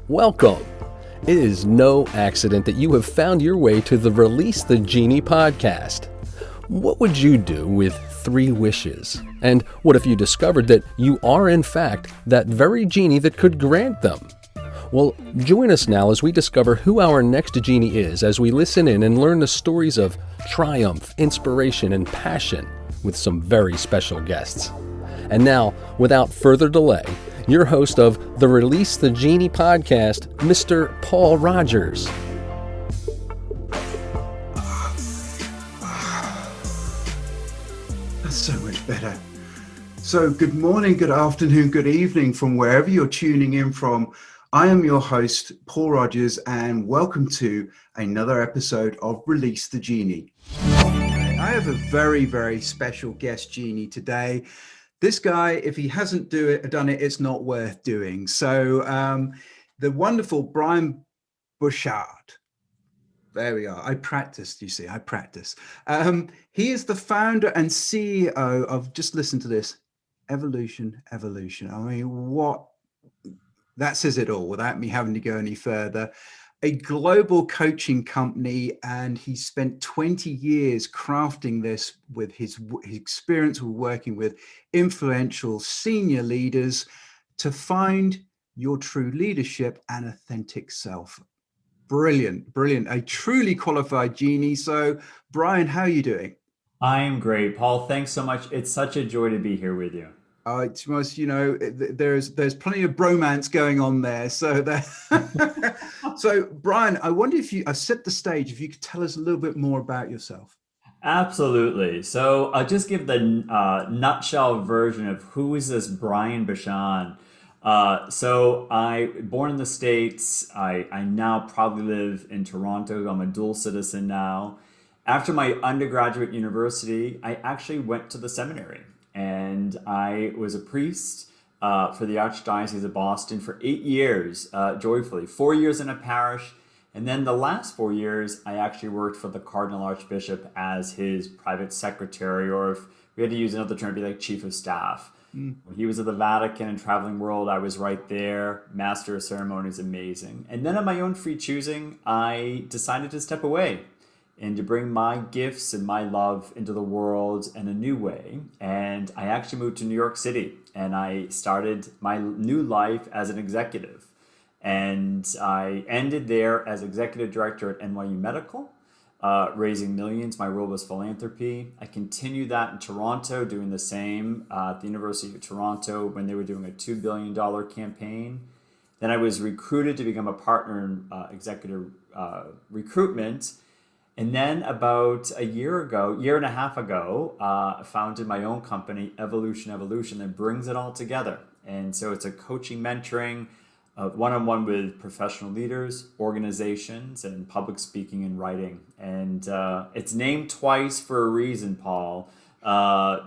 Welcome. It is no accident that you have found your way to the Release the Genie podcast. What would you do with 3 wishes? And what if you discovered that you are in fact that very genie that could grant them? Well, join us now as we discover who our next genie is as we listen in and learn the stories of triumph, inspiration, and passion with some very special guests. And now, without further delay, your host of the Release the Genie podcast, Mr. Paul Rogers. That's so much better. So good morning, good afternoon, good evening from wherever you're tuning in from. I am your host, Paul Rogers, and welcome to another episode of Release the Genie. I have a very, very special guest genie today. This guy, if he hasn't done it, it's not worth doing. So the wonderful Brian Bachand. There we are. I practiced, you see, I practice. He is the founder and CEO of, just listen to this, Evolution. I mean, that says it all without me having to go any further. A global coaching company, and he spent 20 years crafting this with his experience with working with influential senior leaders to find your true leadership and authentic self. Brilliant. A truly qualified genie. So, Brian, how are you doing? I'm great, Paul. Thanks so much. It's such a joy to be here with you. It's most, there's plenty of bromance going on there. So so Brian, I wonder if I set the stage, if you could tell us a little bit more about yourself. Absolutely. So I'll just give the nutshell version of who is this Brian Bachand. So I born in the States. I now proudly live in Toronto. I'm a dual citizen now. After my undergraduate university, I actually went to the seminary. And I was a priest for the Archdiocese of Boston for 8 years, joyfully. 4 years in a parish. And then the last 4 years, I actually worked for the Cardinal Archbishop as his private secretary, or if we had to use another term, it'd be like chief of staff. When he was at the Vatican and traveling world, I was right there. Master of ceremonies, amazing. And then on my own free choosing, I decided to step away and to bring my gifts and my love into the world in a new way. And I actually moved to New York City, and I started my new life as an executive. And I ended there as executive director at NYU Medical, raising millions. My role was philanthropy. I continued that in Toronto, doing the same at the University of Toronto when they were doing a $2 billion campaign. Then I was recruited to become a partner in executive recruitment. And then about a year and a half ago, I founded my own company, Evolution, that brings it all together. And so it's a coaching, mentoring, one-on-one with professional leaders, organizations, and public speaking and writing. And it's named twice for a reason, Paul,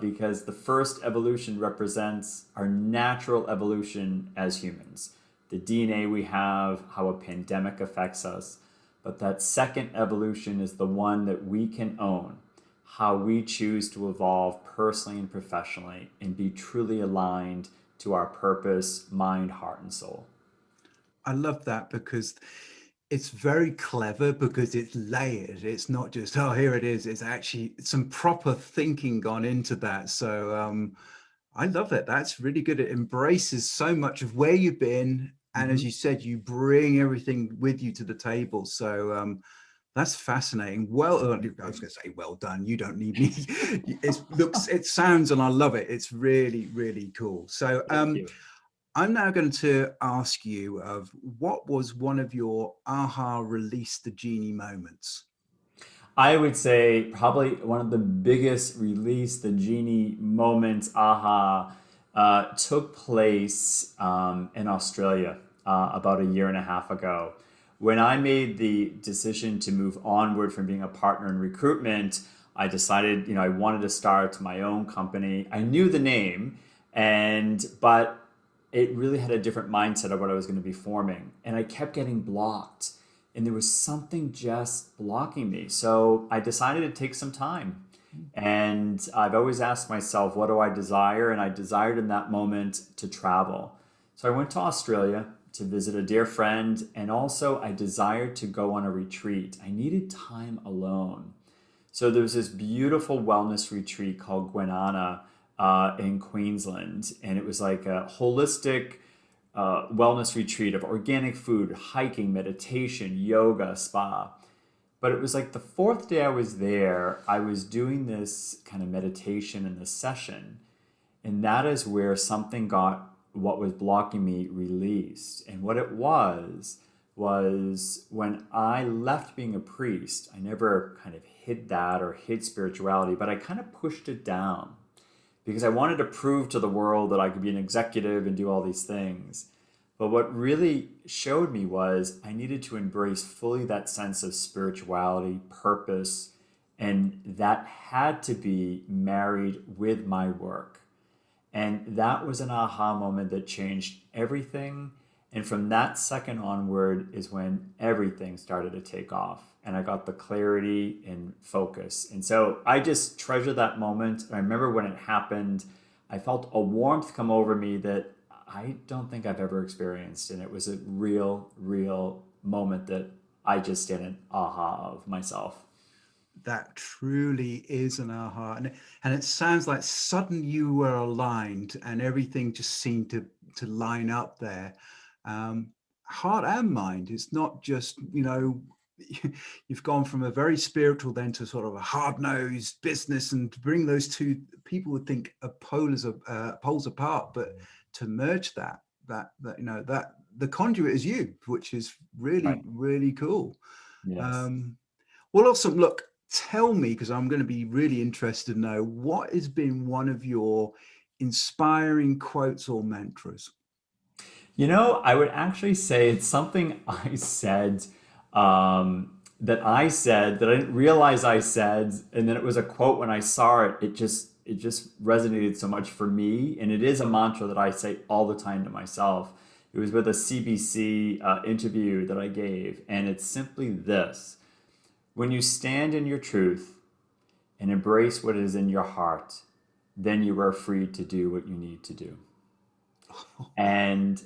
because the first evolution represents our natural evolution as humans. The DNA we have, how a pandemic affects us. But that second evolution is the one that we can own, how we choose to evolve personally and professionally and be truly aligned to our purpose, mind, heart, and soul. I love that because it's very clever, because it's layered. It's not just, oh, here it is. It's actually some proper thinking gone into that. So I love it. That's really good. It embraces so much of where you've been. And as you said, you bring everything with you to the table. So that's fascinating. Well, I was going to say, well done. You don't need me. It sounds, and I love it. It's really, really cool. So I'm now going to ask you of what was one of your aha release the genie moments? I would say probably one of the biggest release the genie moments, took place in Australia about a year and a half ago. When I made the decision to move onward from being a partner in recruitment, I decided, I wanted to start my own company. I knew the name, but it really had a different mindset of what I was going to be forming. And I kept getting blocked. And there was something just blocking me. So I decided to take some time. And I've always asked myself, what do I desire? And I desired in that moment to travel. So I went to Australia to visit a dear friend, and also I desired to go on a retreat. I needed time alone. So there was this beautiful wellness retreat called Gwenana in Queensland, and it was like a holistic wellness retreat of organic food, hiking, meditation, yoga, spa. But it was like the fourth day I was there, I was doing this kind of meditation in this session. And that is where something got what was blocking me released. And what it was when I left being a priest, I never kind of hid that or hid spirituality, but I kind of pushed it down because I wanted to prove to the world that I could be an executive and do all these things. But what really showed me was I needed to embrace fully that sense of spirituality, purpose, and that had to be married with my work. And that was an aha moment that changed everything. And from that second onward is when everything started to take off. And I got the clarity and focus. And so I just treasure that moment. I remember when it happened, I felt a warmth come over me that I don't think I've ever experienced. And it was a real, real moment that I just did an aha of myself. That truly is an aha. And it sounds like suddenly you were aligned and everything just seemed to line up there. Heart and mind. It's not just, you've gone from a very spiritual then to sort of a hard-nosed business, and to bring those two, people would think of poles apart, but to merge that the conduit is you, which is really, Right. really cool. Yes. Well, awesome. Look, tell me, because I'm going to be really interested to know, what has been one of your inspiring quotes or mantras? I would actually say it's something I said that I didn't realize I said, and then it was a quote when I saw it. It just resonated so much for me, and it is a mantra that I say all the time to myself. It was with a CBC interview that I gave, and it's simply this: when you stand in your truth and embrace what is in your heart, then you are free to do what you need to do. And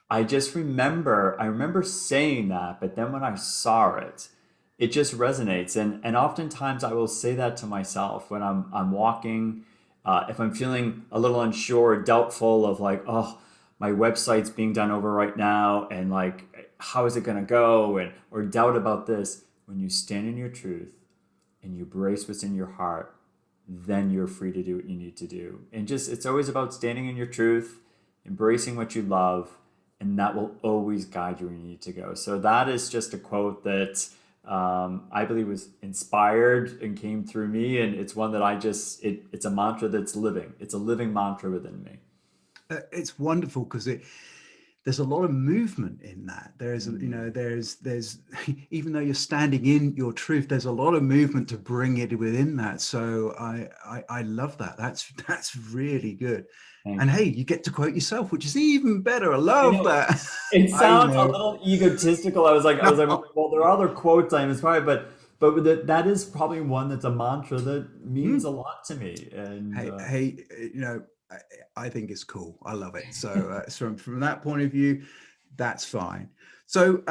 I remember saying that, but then when I saw it, it just resonates. And oftentimes I will say that to myself when I'm walking, if I'm feeling a little unsure, doubtful of like, oh, my website's being done over right now, and like, how is it gonna go? Or doubt about this. When you stand in your truth and you embrace what's in your heart, then you're free to do what you need to do. And just, it's always about standing in your truth, embracing what you love, and that will always guide you where you need to go. So that is just a quote that I believe was inspired and came through me, and it's one that it's a mantra that's living. It's a living mantra within me. It's wonderful because there's a lot of movement in that. There's even though you're standing in your truth, there's a lot of movement to bring it within that. So I love that. That's really good. Thank And you. hey, you get to quote yourself, which is even better. I love that. It I sounds a know. little egotistical. I was like, well, there are other quotes I'm inspired, but that is probably one that's a mantra that means a lot to me. And Hey, I, I think it's cool. I love it. So from that point of view, that's fine. So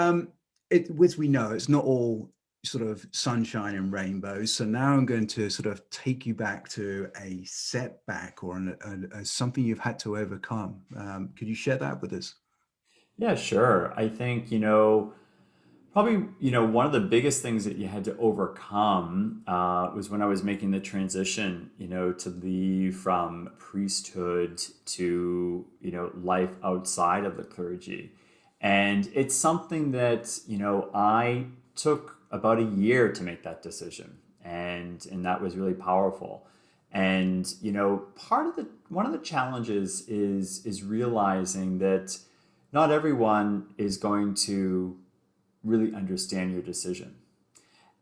as we know, it's not all sort of sunshine and rainbows. So now I'm going to sort of take you back to a setback or something you've had to overcome. Could you share that with us? yeah, sure. I think, probably, one of the biggest things that you had to overcome was when I was making the transition, to leave from priesthood to, life outside of the clergy. And it's something that, I took about a year to make that decision. And that was really powerful. And, one of the challenges is realizing that not everyone is going to really understand your decision.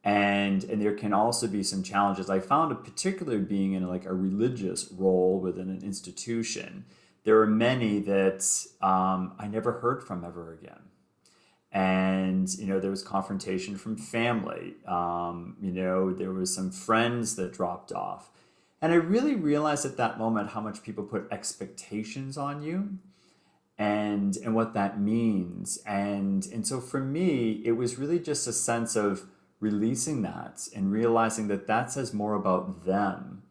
And there can also be some challenges. I found, particularly being in like a religious role within an institution, there were many that I never heard from ever again. And there was confrontation from family. There was some friends that dropped off. And I really realized at that moment how much people put expectations on you. and what that means. And so for me, it was really just a sense of releasing that and realizing that that says more about them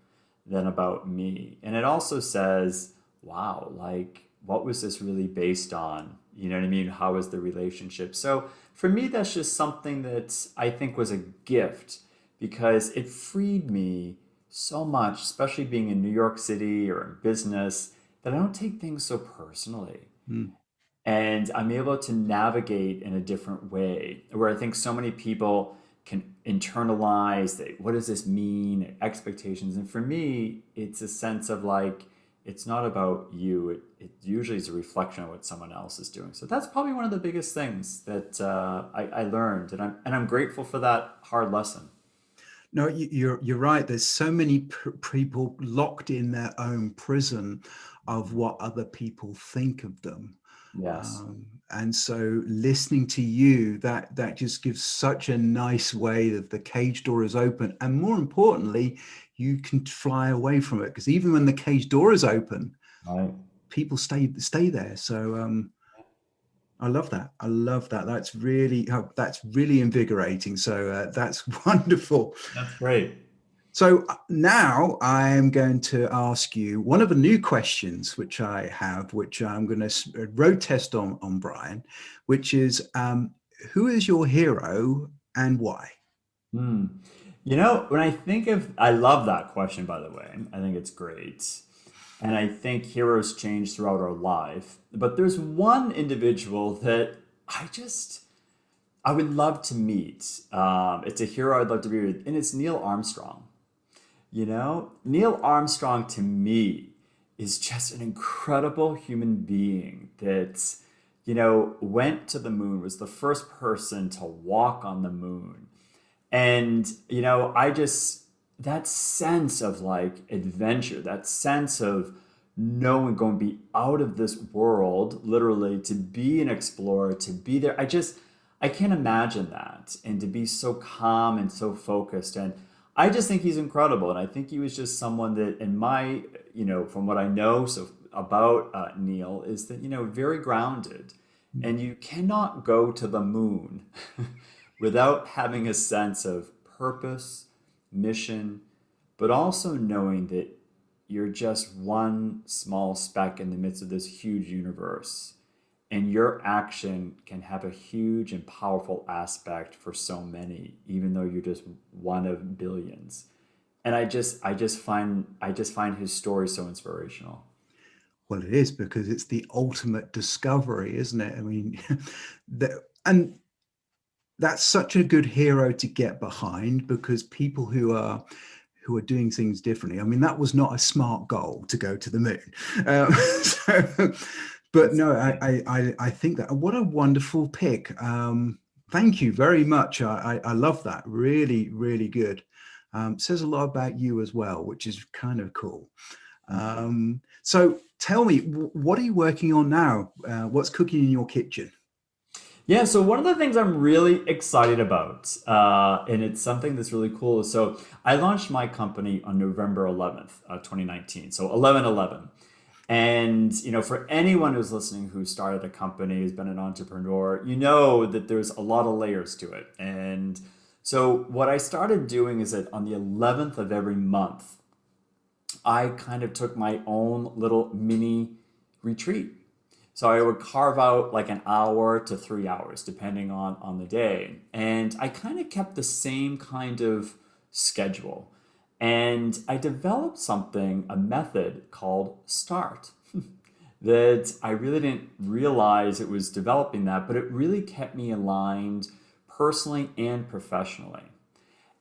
than about me. And it also says, wow, like what was this really based on? You know what I mean? How was the relationship? So for me, that's just something that I think was a gift because it freed me so much, especially being in New York City or in business, that I don't take things so personally. Mm. And I'm able to navigate in a different way where I think so many people can internalize that, what does this mean, expectations. And for me, it's a sense of like, it's not about you. It usually is a reflection of what someone else is doing. So that's probably one of the biggest things that I learned, and I'm grateful for that hard lesson. No, you're right. There's so many people locked in their own prison of what other people think of them. Yes, And so listening to you, that just gives such a nice way that the cage door is open. And more importantly, you can fly away from it because even when the cage door is open, right. people stay there. So I love that. I love that. That's really invigorating. So that's wonderful. That's great. So now I'm going to ask you one of the new questions which I have, which I'm going to road test on Brian, which is who is your hero and why? Hmm. You know, when I think of, I love that question, by the way. I think it's great. And I think heroes change throughout our life. But there's one individual that I just, I would love to meet. It's a hero I'd love to be with, and it's Neil Armstrong. You know, Neil Armstrong to me is just an incredible human being that, went to the moon, was the first person to walk on the moon. And, I just, that sense of like adventure, that sense of knowing, going to be out of this world, literally, to be an explorer, to be there. I can't imagine that. And to be so calm and so focused. And I just think he's incredible. And I think he was just someone that, in my, from what I know so about Neil, is that, very grounded. And you cannot go to the moon without having a sense of purpose, mission, but also knowing that you're just one small speck in the midst of this huge universe. And your action can have a huge and powerful aspect for so many, even though you're just one of billions. And I just find his story so inspirational. Well, it is because it's the ultimate discovery, isn't it? I mean, and that's such a good hero to get behind because people who are doing things differently. I mean, that was not a smart goal to go to the moon. So, but That's no, I think that what a wonderful pick. Thank you very much. I love that. Really, really good. Says a lot about you as well, which is kind of cool. thank you. So tell me, what are you working on now? What's cooking in your kitchen? Yeah, so one of the things I'm really excited about, and it's something that's really cool. So I launched my company on November 11th, 2019. So 11/11. And for anyone who's listening who started a company, who's been an entrepreneur, you know that there's a lot of layers to it. And so what I started doing is that on the 11th of every month, I kind of took my own little mini retreat. So I would carve out like an hour to 3 hours, depending on the day. And I kind of kept the same kind of schedule. And I developed something, a method called START, that I really didn't realize it was developing that, but it really kept me aligned personally and professionally.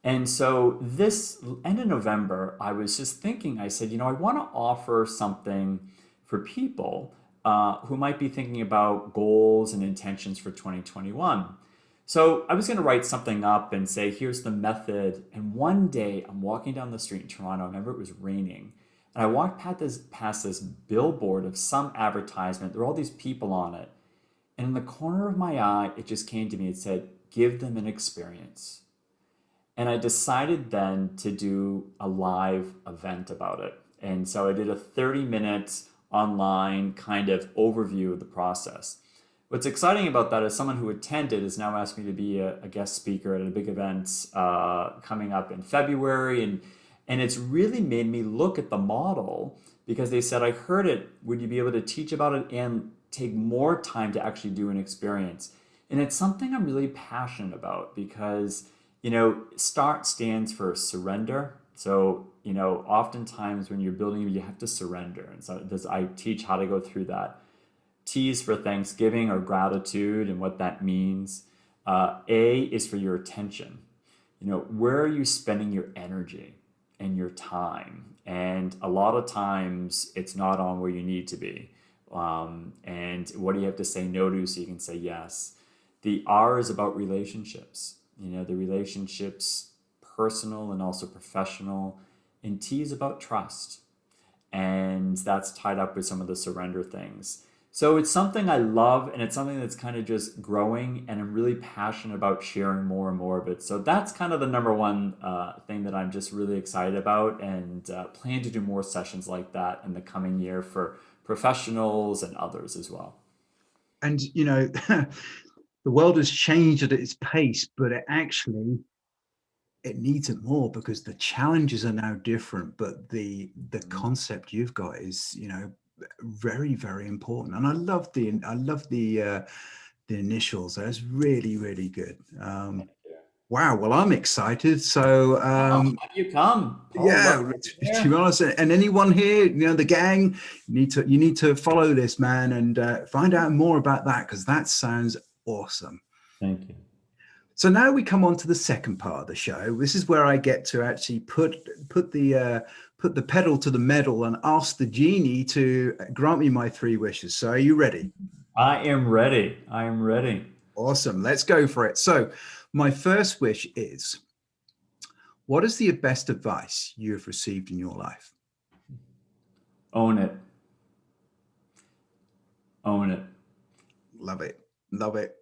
And so this end of November, I was just thinking, I said, I want to offer something for people who might be thinking about goals and intentions for 2021. So I was going to write something up and say, here's the method. And one day I'm walking down the street in Toronto. I remember it was raining. And I walked past this billboard of some advertisement. There were all these people on it. And in the corner of my eye, it just came to me. It said, give them an experience. And I decided then to do a live event about it. And so I did a 30 minutes online kind of overview of the process. What's exciting about that is someone who attended has now asked me to be a guest speaker at a big event coming up in February. And it's really made me look at the model because they said, I heard it. Would you be able to teach about it and take more time to actually do an experience? And it's something I'm really passionate about because, START stands for surrender. So, oftentimes when you're building, you have to surrender. And so I teach how to go through that. T is for Thanksgiving or gratitude and what that means. A is for your attention. Where are you spending your energy and your time? And a lot of times it's not on where you need to be. And what do you have to say no to so you can say yes? The R is about relationships. The relationships, personal and also professional. And T is about trust. And that's tied up with some of the surrender things. So it's something I love, and it's something that's kind of just growing, and I'm really passionate about sharing more and more of it. So that's kind of the number one thing that I'm just really excited about, and plan to do more sessions like that in the coming year for professionals and others as well. And, the world has changed at its pace, but it needs it more because the challenges are now different, but the concept you've got is, very, very important. And I love the initials. That's really, really good. Wow. Well, I'm excited. So How you come? yeah, to be honest, and anyone here, the gang, you need to follow this man and find out more about that, because that sounds awesome. Thank you. So now we come on to the second part of the show. This is where I get to actually put the pedal to the metal and ask the genie to grant me my 3 wishes. So are you ready? I am ready. I am ready. Awesome. Let's go for it. So my first wish is, what is the best advice you have received in your life? Own it. Own it. Love it. Love it.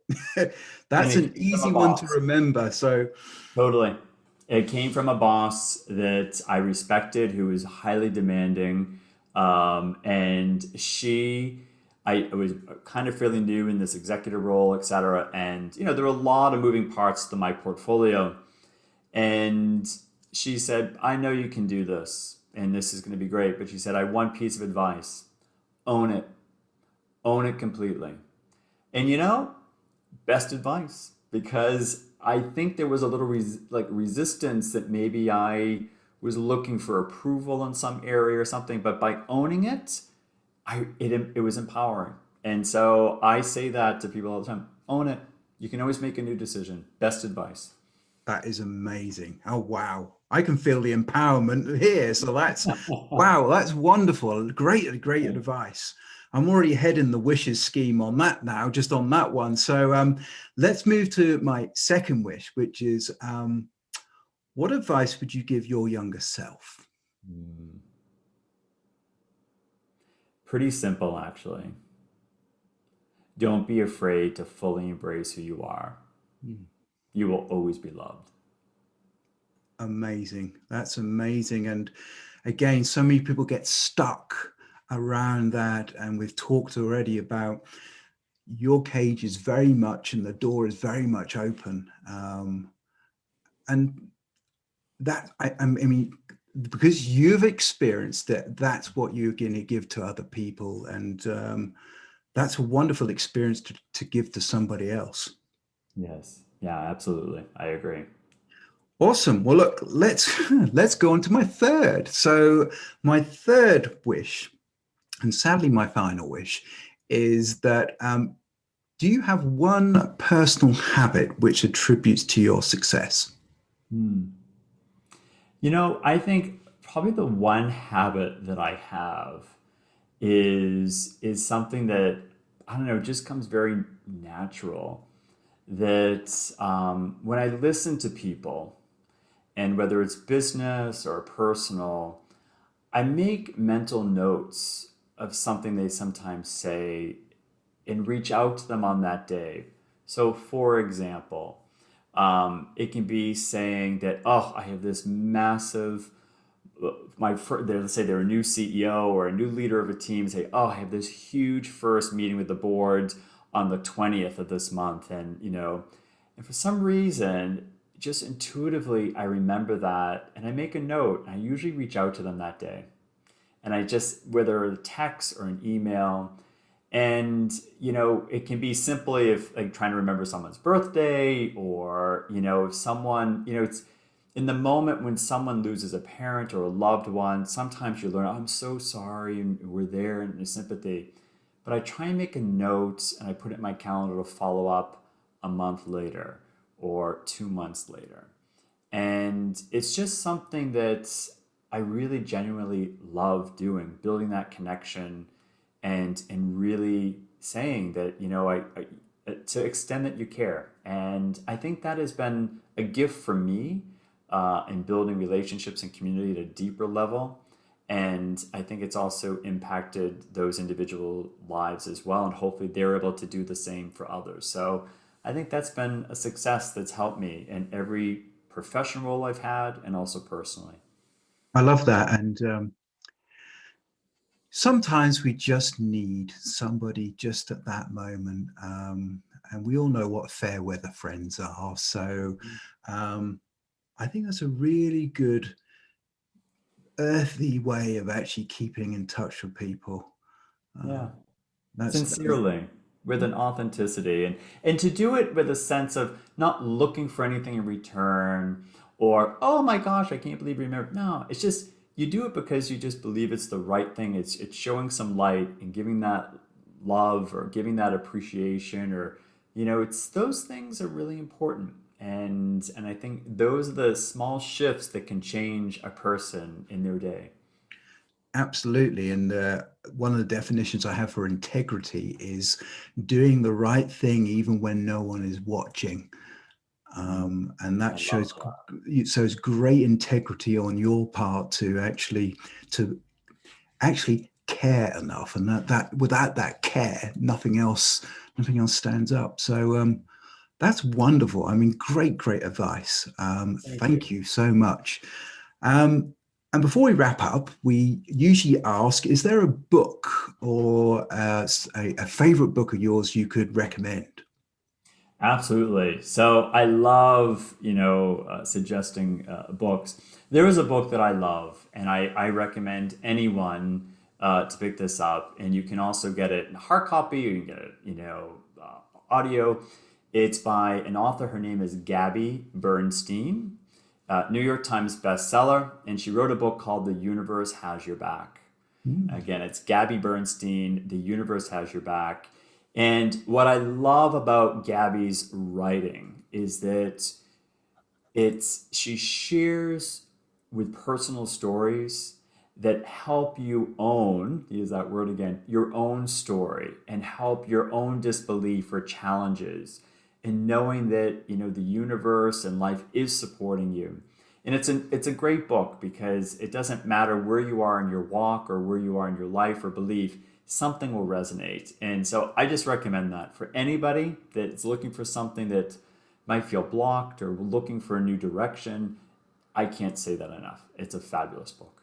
That's an easy one to remember. So totally. It came from a boss that I respected, who was highly demanding. And I was kind of fairly new in this executive role, et cetera. And, there were a lot of moving parts to my portfolio. And she said, I know you can do this, and this is going to be great. But she said, I have one piece of advice. Own it. Own it completely. And best advice, because I think there was a little resistance that maybe I was looking for approval in some area or something, but by owning it, it was empowering. And so I say that to people all the time. Own it. You can always make a new decision. Best advice. That is amazing. Oh, wow. I can feel the empowerment here. So wow, that's wonderful. Great advice. I'm already ahead in the wishes scheme on that now, just on that one. So let's move to my second wish, which is, what advice would you give your younger self? Pretty simple, actually. Don't be afraid to fully embrace who you are. You will always be loved. Amazing. That's amazing. And again, so many people get stuck around that, and we've talked already about your cage is very much, and the door is very much open, and that I mean, because you've experienced it, that's what you're going to give to other people, and that's a wonderful experience to give to somebody else. Yes. Yeah, absolutely. I agree. Awesome. Well, look, let's go on to my third. So my third wish, and sadly my final wish, is that do you have one personal habit which attributes to your success? I think probably the one habit that I have is something that, I don't know, just comes very natural. That when I listen to people, and whether it's business or personal, I make mental notes of something they sometimes say and reach out to them on that day. So, for example, it can be saying that, oh, I have this massive let's say they're a new CEO or a new leader of a team, say, oh, I have this huge first meeting with the board on the 20th of this month. And for some reason, just intuitively, I remember that and I make a note. I usually reach out to them that day. And I just, whether a text or an email, and it can be simply if like trying to remember someone's birthday, or if someone, it's in the moment when someone loses a parent or a loved one, sometimes you learn, oh, I'm so sorry, and we're there and there's sympathy. But I try and make a note and I put it in my calendar to follow up a month later or 2 months later. And it's just something that I really genuinely love doing, building that connection and really saying that, to extend that you care. And I think that has been a gift for me in building relationships and community at a deeper level. And I think it's also impacted those individual lives as well. And hopefully they're able to do the same for others. So I think that's been a success that's helped me in every professional role I've had and also personally. I love that. And sometimes we just need somebody just at that moment. And we all know what fair weather friends are. So I think that's a really good earthy way of actually keeping in touch with people. Yeah. That's Sincerely, with an authenticity, and to do it with a sense of not looking for anything in return, or oh my gosh, I can't believe you remember. No, it's just you do it because you just believe it's the right thing. It's showing some light and giving that love or giving that appreciation, or it's those things are really important. And I think those are the small shifts that can change a person in their day. absolutely. And one of the definitions I have for integrity is doing the right thing even when no one is watching. And I that love shows that. so it's great integrity on your part to actually care enough, and that without that care, nothing else stands up. So that's wonderful. I mean, great advice. Thank you. Thank you so much. And before we wrap up, we usually ask, is there a book or a favorite book of yours you could recommend? Absolutely. So I love, suggesting books. There is a book that I love, and I recommend anyone to pick this up. And you can also get it in hard copy, or you can get it, audio. It's by an author. Her name is Gabby Bernstein, New York Times bestseller, and she wrote a book called The Universe Has Your Back. Again, it's Gabby Bernstein, The Universe Has Your Back. And what I love about Gabby's writing is that she shares with personal stories that help you own, use that word again, your own story, and help your own disbelief or challenges, and knowing that the universe and life is supporting you. And it's a great book because it doesn't matter where you are in your walk or where you are in your life or belief, something will resonate. And so I just recommend that for anybody that's looking for something that might feel blocked or looking for a new direction. I can't say that enough. It's a fabulous book.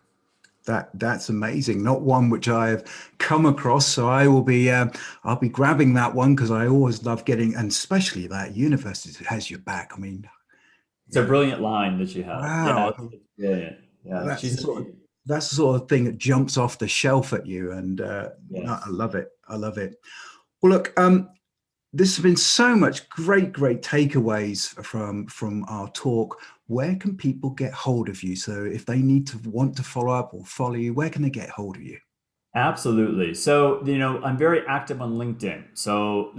That's amazing. Not one which I've come across, so I'll be grabbing that one because I always love getting, and especially that universe has your back. I mean, It's a brilliant line that she has. Yeah, wow, it's brilliant. Yeah, that's the sort of that's the sort of thing that jumps off the shelf at you, and no, I yes. love it. I love it. Well, look, this has been so much great takeaways from our talk. Where can people get hold of you? So if they want to follow up or follow you, where can they get hold of you? Absolutely. So, I'm very active on LinkedIn. So,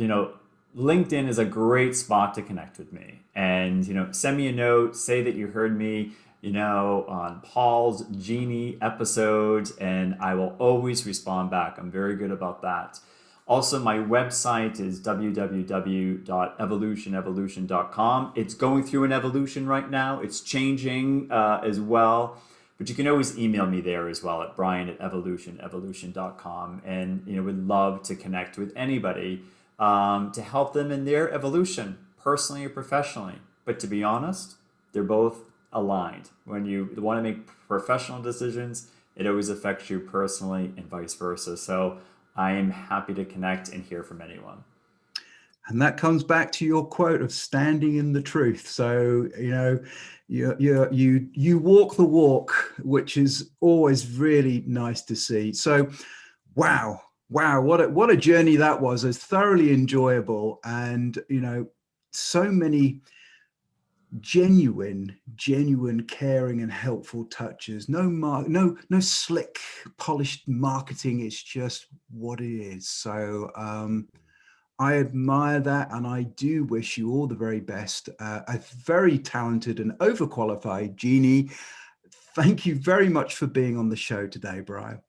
LinkedIn is a great spot to connect with me. And, send me a note, say that you heard me, on Paul's Genie episodes, and I will always respond back. I'm very good about that. Also, my website is www.evolutionevolution.com. It's going through an evolution right now. It's changing as well. But you can always email me there as well at brian@evolutionevolution.com. And, would love to connect with anybody to help them in their evolution, personally or professionally. But to be honest, they're both aligned. When you want to make professional decisions, it always affects you personally and vice versa. So I am happy to connect and hear from anyone. And that comes back to your quote of standing in the truth. So, you walk the walk, which is always really nice to see. So, wow, what a journey that was. It's thoroughly enjoyable, and so many genuine, caring and helpful touches. No slick, polished marketing. It's just what it is. So, I admire that, and I do wish you all the very best. A very talented and overqualified Genie. Thank you very much for being on the show today, Brian.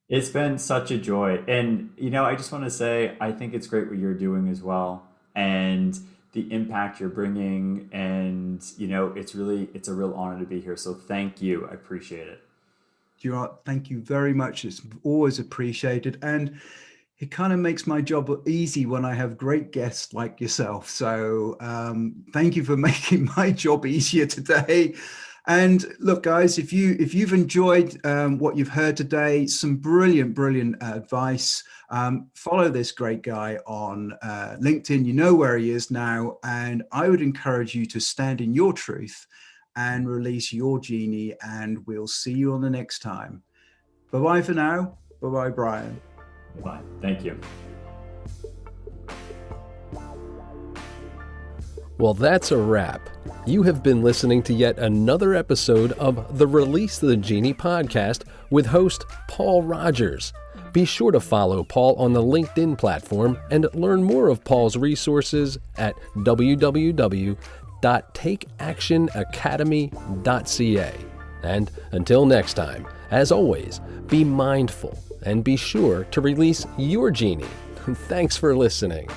It's been such a joy. And, I just want to say, I think it's great what you're doing as well. And the impact you're bringing. And, it's a real honor to be here. So thank you. I appreciate it. Thank you very much. It's always appreciated. And it kind of makes my job easy when I have great guests like yourself. So thank you for making my job easier today. And look, guys, if you've enjoyed what you've heard today, some brilliant advice, follow this great guy on LinkedIn. You know where he is now. And I would encourage you to stand in your truth and release your Genie. And we'll see you on the next time. Bye-bye for now. Bye-bye, Brian. Bye. Thank you. Well, that's a wrap. You have been listening to yet another episode of the Release the Genie podcast with host Paul Rogers. Be sure to follow Paul on the LinkedIn platform and learn more of Paul's resources at www.takeactionacademy.ca. And until next time, as always, be mindful and be sure to release your Genie. Thanks for listening.